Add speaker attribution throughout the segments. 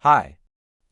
Speaker 1: Hi,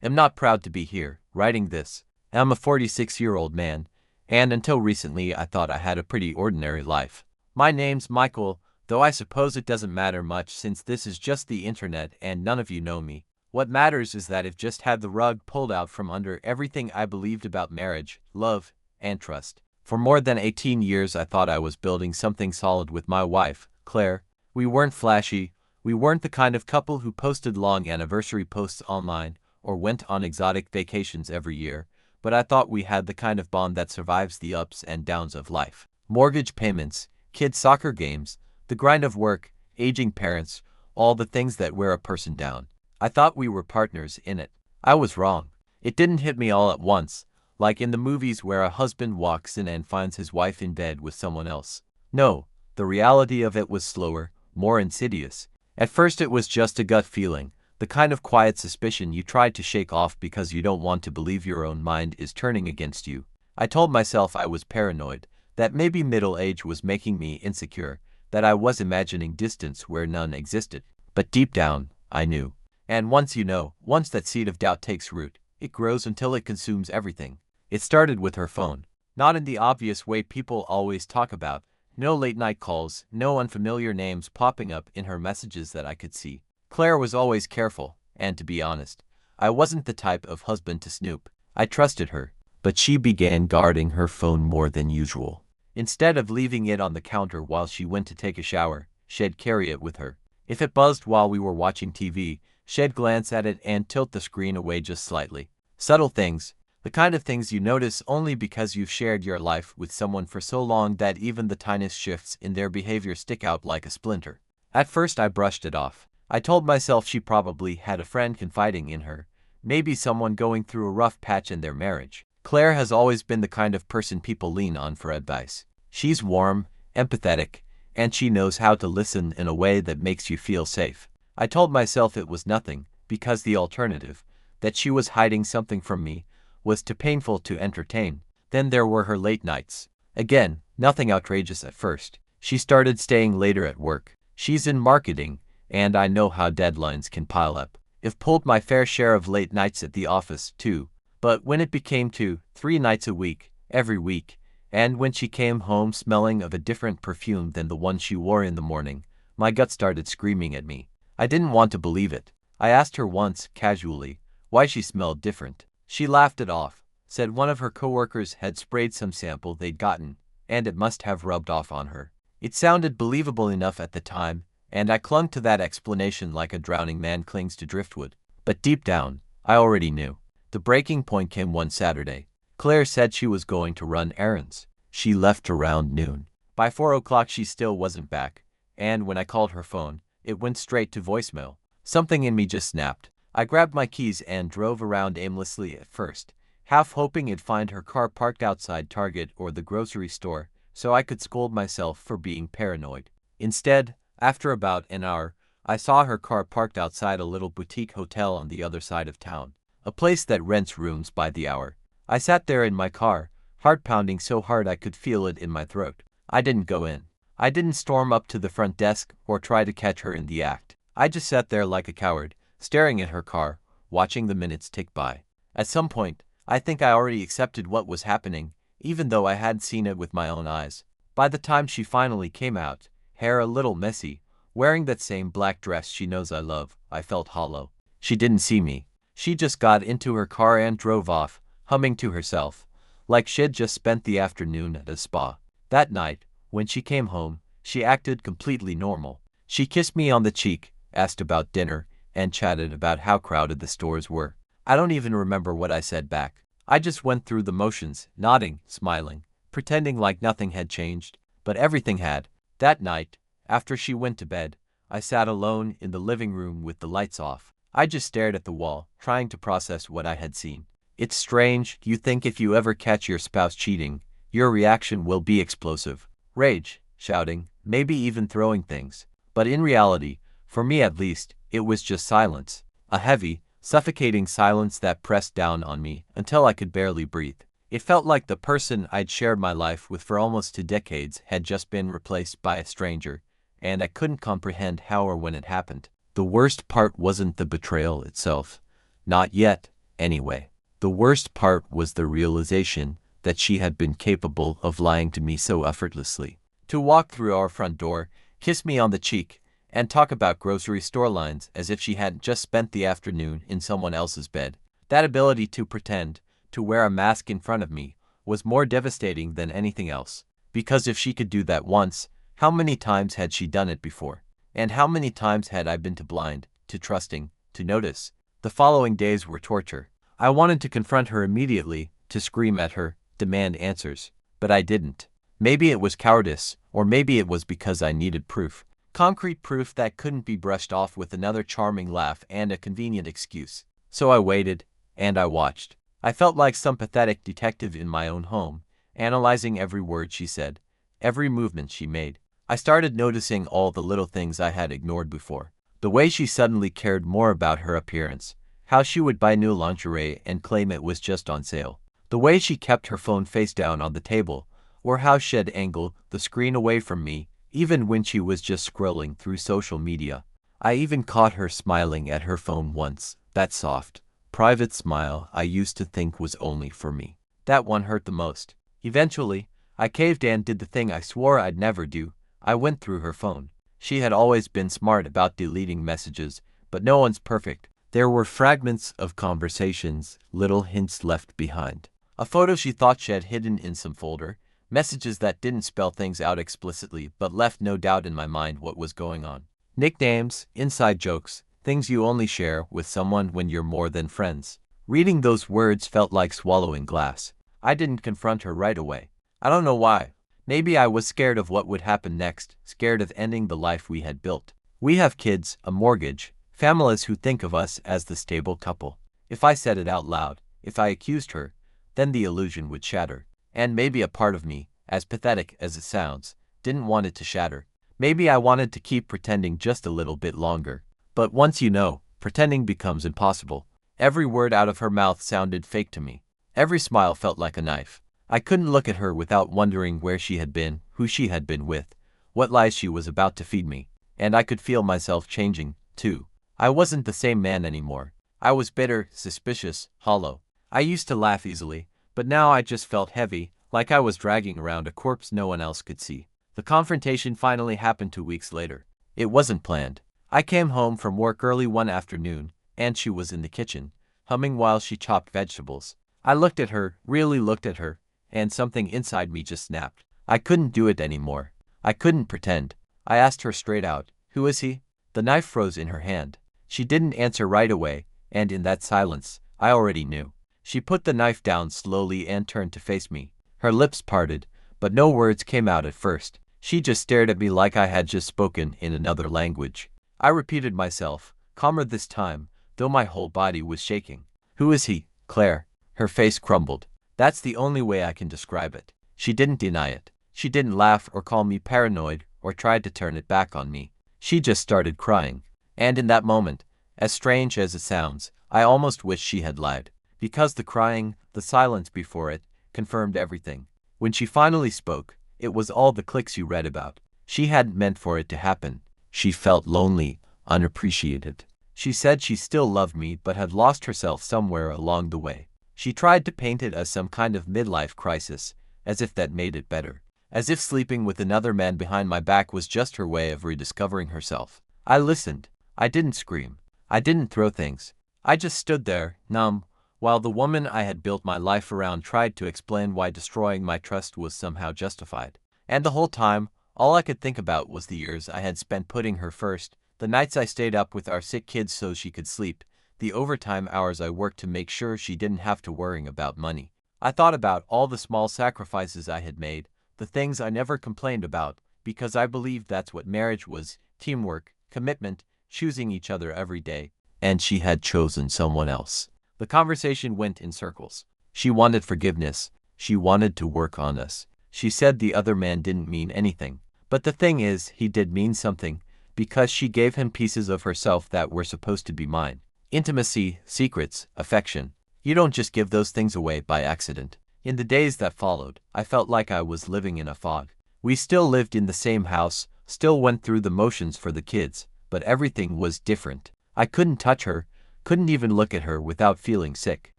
Speaker 1: I'm not proud to be here, writing this. I'm a 46-year-old man, and until recently I thought I had a pretty ordinary life. My name's Michael, though I suppose it doesn't matter much since this is just the internet and none of you know me. What matters is that I've just had the rug pulled out from under everything I believed about marriage, love, and trust. For more than 18 years I thought I was building something solid with my wife, Claire. We weren't flashy, we weren't the kind of couple who posted long anniversary posts online or went on exotic vacations every year, but I thought we had the kind of bond that survives the ups and downs of life. Mortgage payments, kids' soccer games, the grind of work, aging parents, all the things that wear a person down. I thought we were partners in it. I was wrong. It didn't hit me all at once, like in the movies where a husband walks in and finds his wife in bed with someone else. No, the reality of it was slower, more insidious. At first it was just a gut feeling, the kind of quiet suspicion you try to shake off because you don't want to believe your own mind is turning against you. I told myself I was paranoid, that maybe middle age was making me insecure, that I was imagining distance where none existed. But deep down, I knew. And once you know, once that seed of doubt takes root, it grows until it consumes everything. It started with her phone. Not in the obvious way people always talk about. No late-night calls, no unfamiliar names popping up in her messages that I could see. Claire was always careful, and to be honest, I wasn't the type of husband to snoop. I trusted her, but she began guarding her phone more than usual. Instead of leaving it on the counter while she went to take a shower, she'd carry it with her. If it buzzed while we were watching TV, she'd glance at it and tilt the screen away just slightly. Subtle things, the kind of things you notice only because you've shared your life with someone for so long that even the tiniest shifts in their behavior stick out like a splinter. At first I brushed it off. I told myself she probably had a friend confiding in her, maybe someone going through a rough patch in their marriage. Claire has always been the kind of person people lean on for advice. She's warm, empathetic, and she knows how to listen in a way that makes you feel safe. I told myself it was nothing, because the alternative, that she was hiding something from me, was too painful to entertain. Then there were her late nights. Again, nothing outrageous at first. She started staying later at work. She's in marketing, and I know how deadlines can pile up. I've pulled my fair share of late nights at the office, too. But when it became 2-3 nights a week, every week, and when she came home smelling of a different perfume than the one she wore in the morning, my gut started screaming at me. I didn't want to believe it. I asked her once, casually, why she smelled different. She laughed it off, said one of her coworkers had sprayed some sample they'd gotten, and it must have rubbed off on her. It sounded believable enough at the time, and I clung to that explanation like a drowning man clings to driftwood. But deep down, I already knew. The breaking point came one Saturday. Claire said she was going to run errands. She left around noon. By 4 o'clock she still wasn't back, and when I called her phone, it went straight to voicemail. Something in me just snapped. I grabbed my keys and drove around aimlessly at first, half hoping I'd find her car parked outside Target or the grocery store so I could scold myself for being paranoid. Instead, after about an hour, I saw her car parked outside a little boutique hotel on the other side of town, a place that rents rooms by the hour. I sat there in my car, heart pounding so hard I could feel it in my throat. I didn't go in. I didn't storm up to the front desk or try to catch her in the act. I just sat there like a coward, staring at her car, watching the minutes tick by. At some point, I think I already accepted what was happening, even though I hadn't seen it with my own eyes. By the time she finally came out, hair a little messy, wearing that same black dress she knows I love, I felt hollow. She didn't see me. She just got into her car and drove off, humming to herself, like she'd just spent the afternoon at a spa. That night, when she came home, she acted completely normal. She kissed me on the cheek, asked about dinner, and chatted about how crowded the stores were. I don't even remember what I said back. I just went through the motions, nodding, smiling, pretending like nothing had changed, but everything had. That night, after she went to bed, I sat alone in the living room with the lights off. I just stared at the wall, trying to process what I had seen. It's strange, you think if you ever catch your spouse cheating, your reaction will be explosive. Rage, shouting, maybe even throwing things. But in reality, for me at least, it was just silence. A heavy, suffocating silence that pressed down on me until I could barely breathe. It felt like the person I'd shared my life with for almost 2 decades had just been replaced by a stranger, and I couldn't comprehend how or when it happened. The worst part wasn't the betrayal itself. Not yet, anyway. The worst part was the realization that she had been capable of lying to me so effortlessly. To walk through our front door, kiss me on the cheek, and talk about grocery store lines as if she hadn't just spent the afternoon in someone else's bed. That ability to pretend, to wear a mask in front of me, was more devastating than anything else. Because if she could do that once, how many times had she done it before? And how many times had I been too blind, too trusting, to notice? The following days were torture. I wanted to confront her immediately, to scream at her, demand answers. But I didn't. Maybe it was cowardice, or maybe it was because I needed proof. Concrete proof that couldn't be brushed off with another charming laugh and a convenient excuse. So I waited, and I watched. I felt like some pathetic detective in my own home, analyzing every word she said, every movement she made. I started noticing all the little things I had ignored before. The way she suddenly cared more about her appearance, how she would buy new lingerie and claim it was just on sale, the way she kept her phone face down on the table, or how she'd angle the screen away from me, even when she was just scrolling through social media. I even caught her smiling at her phone once, that soft, private smile I used to think was only for me. That one hurt the most. Eventually, I caved and did the thing I swore I'd never do. I went through her phone. She had always been smart about deleting messages, but no one's perfect. There were fragments of conversations, little hints left behind. A photo she thought she had hidden in some folder, messages that didn't spell things out explicitly but left no doubt in my mind what was going on. Nicknames, inside jokes, things you only share with someone when you're more than friends. Reading those words felt like swallowing glass. I didn't confront her right away. I don't know why. Maybe I was scared of what would happen next, scared of ending the life we had built. We have kids, a mortgage, families who think of us as the stable couple. If I said it out loud, if I accused her, then the illusion would shatter. And maybe a part of me, as pathetic as it sounds, didn't want it to shatter. Maybe I wanted to keep pretending just a little bit longer. But once you know, pretending becomes impossible. Every word out of her mouth sounded fake to me. Every smile felt like a knife. I couldn't look at her without wondering where she had been, who she had been with, what lies she was about to feed me. And I could feel myself changing, too. I wasn't the same man anymore. I was bitter, suspicious, hollow. I used to laugh easily, but now I just felt heavy, like I was dragging around a corpse no one else could see. The confrontation finally happened 2 weeks later. It wasn't planned. I came home from work early one afternoon, and she was in the kitchen, humming while she chopped vegetables. I looked at her, really looked at her, and something inside me just snapped. I couldn't do it anymore. I couldn't pretend. I asked her straight out, "Who is he?" The knife froze in her hand. She didn't answer right away, and in that silence, I already knew. She put the knife down slowly and turned to face me. Her lips parted, but no words came out at first. She just stared at me like I had just spoken in another language. I repeated myself, calmer this time, though my whole body was shaking. "Who is he, Claire?" Her face crumbled. That's the only way I can describe it. She didn't deny it. She didn't laugh or call me paranoid or tried to turn it back on me. She just started crying. And in that moment, as strange as it sounds, I almost wished she had lied. Because the crying, the silence before it, confirmed everything. When she finally spoke, it was all the clicks you read about. She hadn't meant for it to happen. She felt lonely, unappreciated. She said she still loved me but had lost herself somewhere along the way. She tried to paint it as some kind of midlife crisis, as if that made it better. As if sleeping with another man behind my back was just her way of rediscovering herself. I listened. I didn't scream. I didn't throw things. I just stood there, numb, while the woman I had built my life around tried to explain why destroying my trust was somehow justified. And the whole time, all I could think about was the years I had spent putting her first, the nights I stayed up with our sick kids so she could sleep, the overtime hours I worked to make sure she didn't have to worry about money. I thought about all the small sacrifices I had made, the things I never complained about, because I believed that's what marriage was: teamwork, commitment, choosing each other every day. And she had chosen someone else. The conversation went in circles. She wanted forgiveness. She wanted to work on us. She said the other man didn't mean anything. But the thing is, he did mean something, because she gave him pieces of herself that were supposed to be mine. Intimacy, secrets, affection. You don't just give those things away by accident. In the days that followed, I felt like I was living in a fog. We still lived in the same house, still went through the motions for the kids, but everything was different. I couldn't touch her, Couldn't even look at her without feeling sick.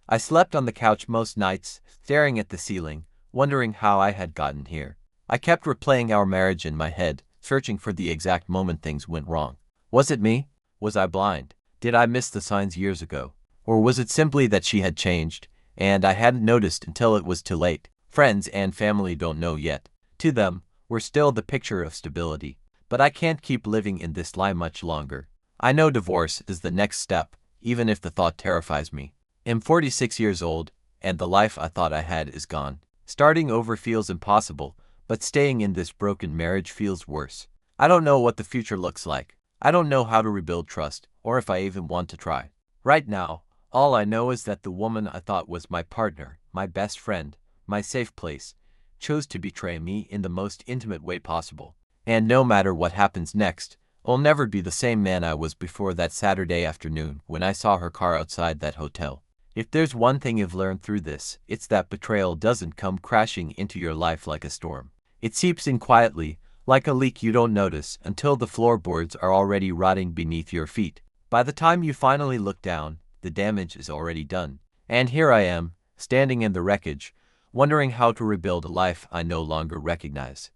Speaker 1: I slept on the couch most nights, staring at the ceiling, wondering how I had gotten here. I kept replaying our marriage in my head, searching for the exact moment things went wrong. Was it me? Was I blind? Did I miss the signs years ago? Or was it simply that she had changed, and I hadn't noticed until it was too late? Friends and family don't know yet. To them, we're still the picture of stability. But I can't keep living in this lie much longer. I know divorce is the next step, even if the thought terrifies me. I'm 46 years old, and the life I thought I had is gone. Starting over feels impossible, but staying in this broken marriage feels worse. I don't know what the future looks like. I don't know how to rebuild trust, or if I even want to try. Right now, all I know is that the woman I thought was my partner, my best friend, my safe place, chose to betray me in the most intimate way possible. And no matter what happens next, I'll never be the same man I was before that Saturday afternoon when I saw her car outside that hotel. If there's one thing you've learned through this, it's that betrayal doesn't come crashing into your life like a storm. It seeps in quietly, like a leak you don't notice until the floorboards are already rotting beneath your feet. By the time you finally look down, the damage is already done. And here I am, standing in the wreckage, wondering how to rebuild a life I no longer recognize.